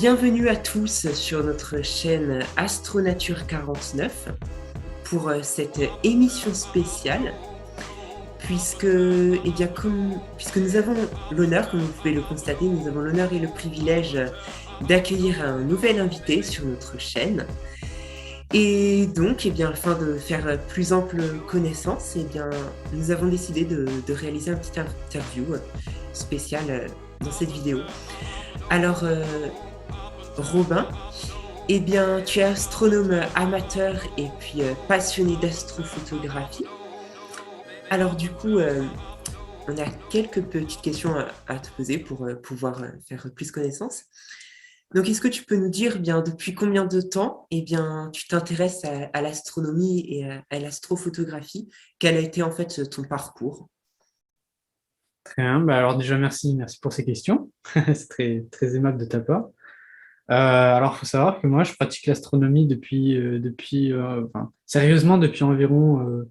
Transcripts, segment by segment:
bienvenue à tous sur notre chaîne Astronature 49 pour cette émission spéciale puisque nous avons l'honneur, comme vous pouvez le constater, nous avons l'honneur et le privilège d'accueillir un nouvel invité sur notre chaîne. Et donc, afin de faire plus ample connaissance, nous avons décidé de réaliser un petit interview spécial dans cette vidéo. Alors, Robin, tu es astronome amateur et puis passionné d'astrophotographie. Alors du coup, on a quelques petites questions à te poser pour pouvoir faire plus connaissance. Donc, est-ce que tu peux nous dire depuis combien de temps tu t'intéresses à l'astronomie et à l'astrophotographie? Quel a été en fait ton parcours? Très bien. Alors déjà, merci pour ces questions. C'est très, très aimable de ta part. Alors, il faut savoir que moi, je pratique l'astronomie sérieusement depuis environ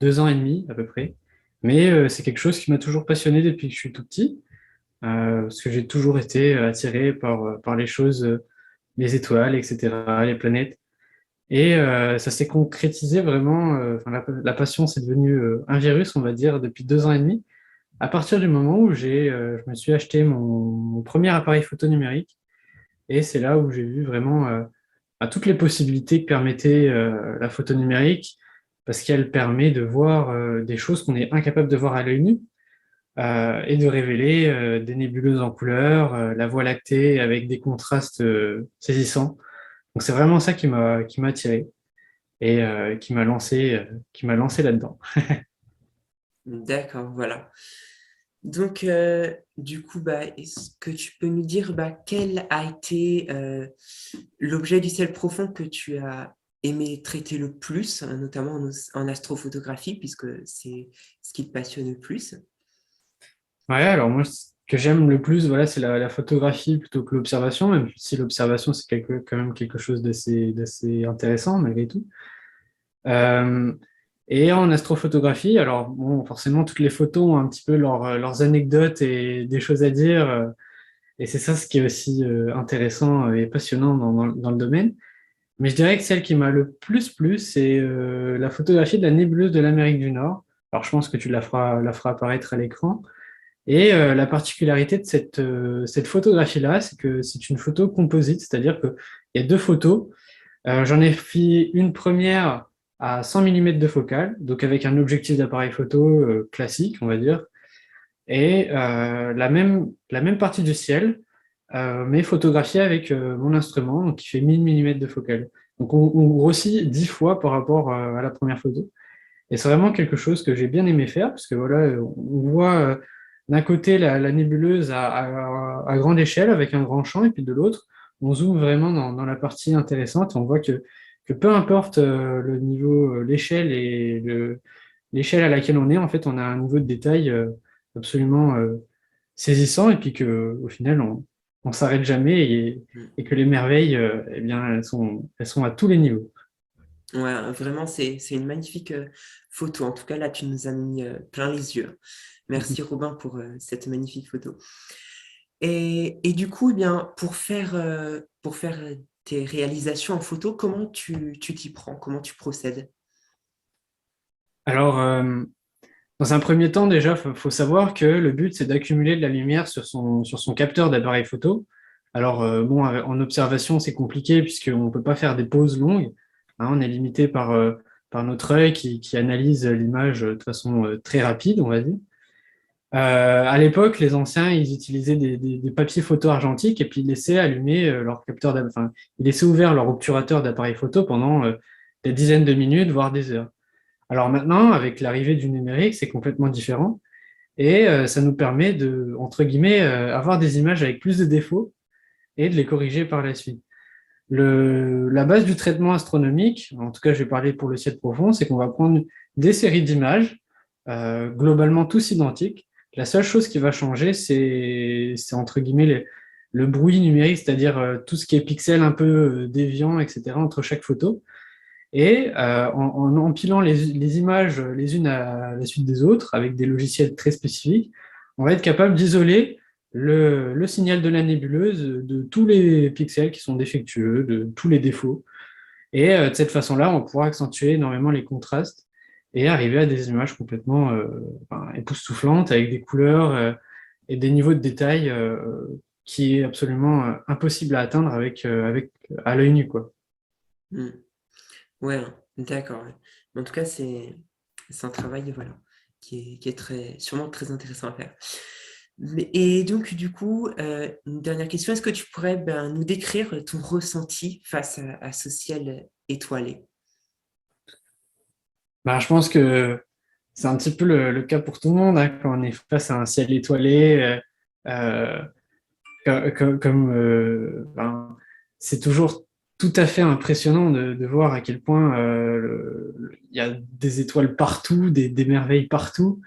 2 ans et demi à peu près. Mais c'est quelque chose qui m'a toujours passionné depuis que je suis tout petit, parce que j'ai toujours été attiré par les choses, les étoiles, etc., les planètes. Et ça s'est concrétisé vraiment. La passion, c'est devenu un virus, on va dire, depuis 2 ans et demi. À partir du moment où je me suis acheté mon premier appareil photo numérique, et c'est là où j'ai vu vraiment toutes les possibilités que permettait la photo numérique, parce qu'elle permet de voir des choses qu'on est incapable de voir à l'œil nu, et de révéler des nébuleuses en couleur, la Voie lactée avec des contrastes saisissants. Donc c'est vraiment ça qui m'a attiré et qui m'a lancé là-dedans. D'accord, voilà. Donc, est-ce que tu peux nous dire quel a été l'objet du ciel profond que tu as aimé traiter le plus, notamment en astrophotographie, puisque c'est ce qui te passionne le plus? Ouais, alors moi, ce que j'aime le plus, voilà, c'est la photographie plutôt que l'observation, même si l'observation, c'est quand même quelque chose d'assez intéressant malgré tout. Euh, et en astrophotographie, alors bon, forcément, toutes les photos ont un petit peu leurs anecdotes et des choses à dire, et c'est ça ce qui est aussi intéressant et passionnant dans le domaine. Mais je dirais que celle qui m'a le plus plu, c'est la photographie de la nébuleuse de l'Amérique du Nord. Alors, je pense que tu la feras apparaître à l'écran. Et la particularité de cette photographie-là, c'est que c'est une photo composite, c'est-à-dire qu'il y a deux photos. J'en ai fait une première à 100 mm de focale, donc avec un objectif d'appareil photo classique, on va dire, et la même partie du ciel, mais photographiée avec mon instrument, donc qui fait 1000 mm de focale. Donc on grossit 10 fois par rapport à la première photo. Et c'est vraiment quelque chose que j'ai bien aimé faire, parce que voilà, on voit d'un côté la nébuleuse à grande échelle avec un grand champ, et puis de l'autre, on zoome vraiment dans la partie intéressante, et on voit que peu importe le niveau, l'échelle l'échelle à laquelle on est, en fait, on a un niveau de détail absolument saisissant, et puis que au final, on s'arrête jamais, et que les merveilles, eh bien, elles sont à tous les niveaux. Ouais, vraiment, c'est une magnifique photo. En tout cas, là, tu nous as mis plein les yeux. Merci Robin pour cette magnifique photo. Et du coup, pour faire tes réalisations en photo, comment tu t'y prends? Comment tu procèdes? Alors, dans un premier temps, déjà, faut savoir que le but, c'est d'accumuler de la lumière sur son capteur d'appareil photo. Alors, bon, en observation, c'est compliqué puisqu'on ne peut pas faire des pauses longues. Hein, on est limité par notre œil qui analyse l'image de façon très rapide, on va dire. À l'époque, les anciens, ils utilisaient des papiers photo argentiques et puis ils laissaient allumer leur capteur, enfin, ils laissaient ouvert leur obturateur d'appareil photo pendant des dizaines de minutes, voire des heures. Alors maintenant, avec l'arrivée du numérique, c'est complètement différent et ça nous permet de, entre guillemets, avoir des images avec plus de défauts et de les corriger par la suite. La base du traitement astronomique, en tout cas je vais parler pour le ciel profond, c'est qu'on va prendre des séries d'images, globalement tous identiques. La seule chose qui va changer, c'est entre guillemets le bruit numérique, c'est-à-dire tout ce qui est pixels un peu déviants, etc., entre chaque photo. Et en empilant les images les unes à la suite des autres, avec des logiciels très spécifiques, on va être capable d'isoler le signal de la nébuleuse, de tous les pixels qui sont défectueux, de tous les défauts. Et de cette façon-là, on pourra accentuer énormément les contrastes et arriver à des images complètement époustouflantes avec des couleurs et des niveaux de détail qui est absolument impossible à atteindre avec à l'œil nu, quoi. Mm. Ouais, d'accord. Ouais. En tout cas, c'est un travail voilà, qui est sûrement très intéressant à faire. Et donc, du coup, une dernière question, est-ce que tu pourrais nous décrire ton ressenti face à ce ciel étoilé? Bah, je pense que c'est un petit peu le cas pour tout le monde, hein, quand on est face à un ciel étoilé. Euh, c'est toujours tout à fait impressionnant de voir à quel point il y a des étoiles partout, des merveilles partout,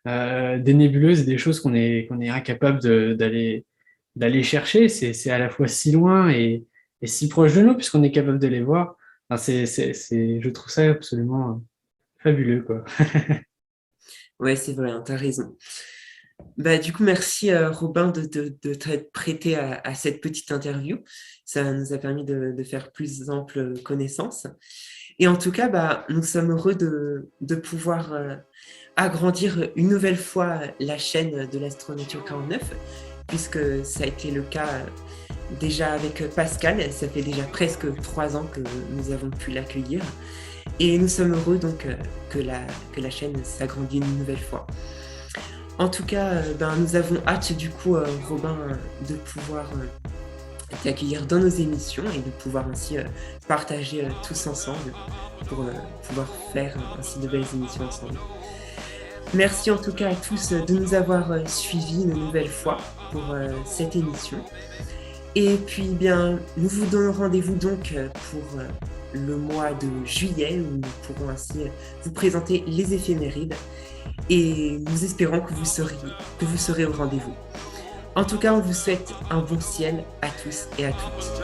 des nébuleuses et des choses qu'on est incapable d'aller chercher. C'est à la fois si loin et si proche de nous, puisqu'on est capable de les voir. Enfin, je trouve ça absolument fabuleux, quoi. Ouais, c'est vrai, tu as raison. Du coup, merci Robin de t'être prêté à cette petite interview. Ça nous a permis de faire plus ample connaissance. Et en tout cas, nous sommes heureux de pouvoir agrandir une nouvelle fois la chaîne de l'Astronature 49, puisque ça a été le cas déjà avec Pascal. Ça fait déjà presque 3 ans que nous avons pu l'accueillir. Et nous sommes heureux donc que la chaîne s'agrandit une nouvelle fois. En tout cas, nous avons hâte du coup, Robin, de pouvoir t'accueillir dans nos émissions et de pouvoir ainsi partager tous ensemble pour pouvoir faire ainsi de belles émissions ensemble. Merci en tout cas à tous de nous avoir suivis une nouvelle fois pour cette émission. Et puis, bien, nous vous donnons rendez-vous donc pour le mois de juillet où nous pourrons ainsi vous présenter les éphémérides et nous espérons que vous serez au rendez-vous. En tout cas, on vous souhaite un bon ciel à tous et à toutes.